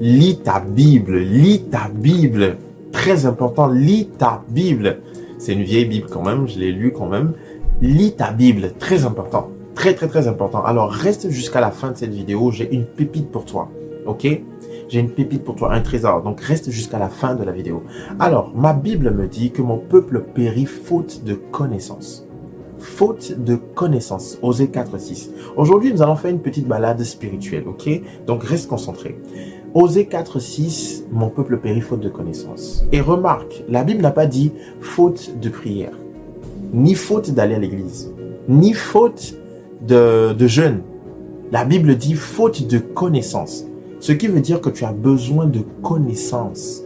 lis ta Bible, lis ta Bible. Très important, lis ta Bible. C'est une vieille Bible quand même, je l'ai lue quand même. Lis ta Bible, très important. Très important. Alors, reste jusqu'à la fin de cette vidéo, j'ai une pépite pour toi. Ok? J'ai une pépite pour toi, un trésor. Donc, reste jusqu'à la fin de la vidéo. Alors, ma Bible me dit que mon peuple périt faute de connaissance. Faute de connaissance. Osée 4:6. Aujourd'hui, nous allons faire une petite balade spirituelle, ok? Donc, reste concentré. Osée 4:6, mon peuple périt faute de connaissance. Et remarque, la Bible n'a pas dit faute de prière, ni faute d'aller à l'église, ni faute de jeûne. La Bible dit faute de connaissance. Ce qui veut dire que tu as besoin de connaissance.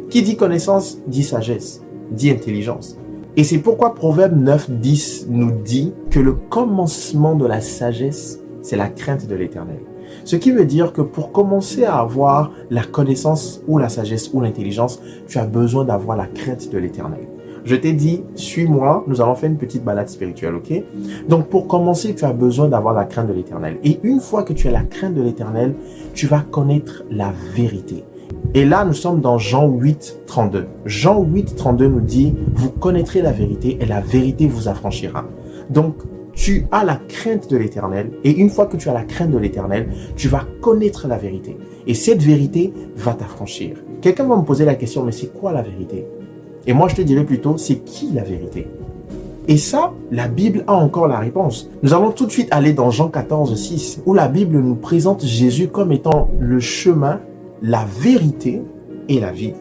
Qui dit connaissance, dit sagesse, dit intelligence. Et c'est pourquoi Proverbe 9:10 nous dit que le commencement de la sagesse, c'est la crainte de l'Éternel. Ce qui veut dire que pour commencer à avoir la connaissance ou la sagesse ou l'intelligence, tu as besoin d'avoir la crainte de l'Éternel. Je t'ai dit, suis-moi, nous allons faire une petite balade spirituelle, ok? Donc pour commencer, tu as besoin d'avoir la crainte de l'Éternel. Et une fois que tu as la crainte de l'Éternel, tu vas connaître la vérité. Et là, nous sommes dans Jean 8:32. Jean 8:32 nous dit, vous connaîtrez la vérité et la vérité vous affranchira. Donc, tu as la crainte de l'Éternel et une fois que tu as la crainte de l'Éternel, tu vas connaître la vérité. Et cette vérité va t'affranchir. Quelqu'un va me poser la question, mais c'est quoi la vérité? Et moi, je te dirais plutôt, c'est qui la vérité? Et ça, la Bible a encore la réponse. Nous allons tout de suite aller dans Jean 14:6, où la Bible nous présente Jésus comme étant le chemin, la vérité et la vie.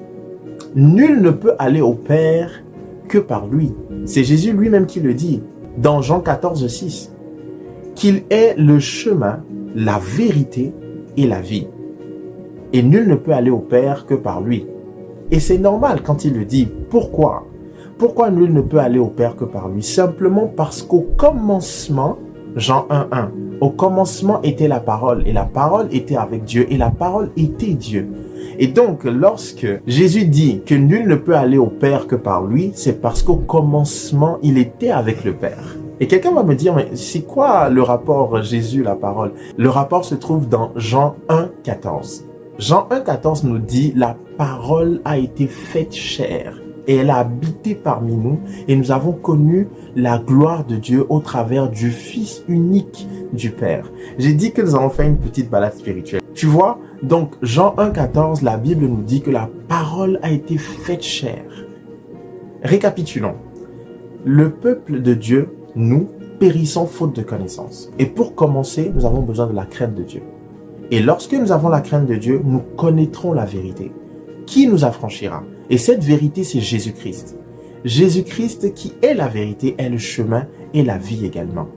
Nul ne peut aller au Père que par lui. C'est Jésus lui-même qui le dit dans Jean 14:6, qu'il est le chemin, la vérité et la vie. Et nul ne peut aller au Père que par lui. Et c'est normal quand il le dit. Pourquoi? Pourquoi nul ne peut aller au Père que par lui? Simplement parce qu'au commencement, Jean 1:1, au commencement était la parole, et la parole était avec Dieu, et la parole était Dieu. Et donc, lorsque Jésus dit que nul ne peut aller au Père que par lui, c'est parce qu'au commencement, il était avec le Père. Et quelqu'un va me dire, mais c'est quoi le rapport Jésus, la parole? Le rapport se trouve dans Jean 1:14. Jean 1:14 nous dit, la parole a été faite chair et elle a habité parmi nous et nous avons connu la gloire de Dieu au travers du Fils unique du Père. J'ai dit que nous allons faire une petite balade spirituelle. Tu vois, donc Jean 1:14, la Bible nous dit que la parole a été faite chair. Récapitulons. Le peuple de Dieu, nous, périssons faute de connaissance. Et pour commencer, nous avons besoin de la crainte de Dieu. Et lorsque nous avons la crainte de Dieu, nous connaîtrons la vérité. Qui nous affranchira? Et cette vérité, c'est Jésus-Christ. Jésus-Christ qui est la vérité, est le chemin et la vie également.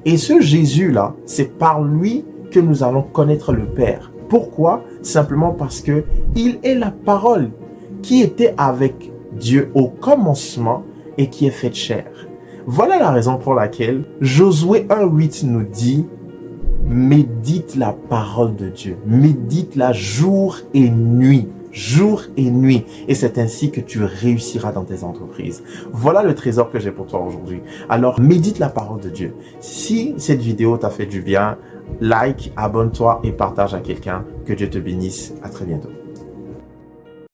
Et ce Jésus-là, c'est par lui que nous allons connaître le Père. Pourquoi? Simplement parce que il est la parole qui était avec Dieu au commencement et qui est faite chair. Voilà la raison pour laquelle Josué 1:8 nous dit: médite la parole de Dieu, médite-la jour et nuit. Jour et nuit. Et c'est ainsi que tu réussiras dans tes entreprises. Voilà le trésor que j'ai pour toi aujourd'hui. Alors, médite la parole de Dieu. Si cette vidéo t'a fait du bien, like, abonne-toi et partage à quelqu'un. Que Dieu te bénisse. À très bientôt.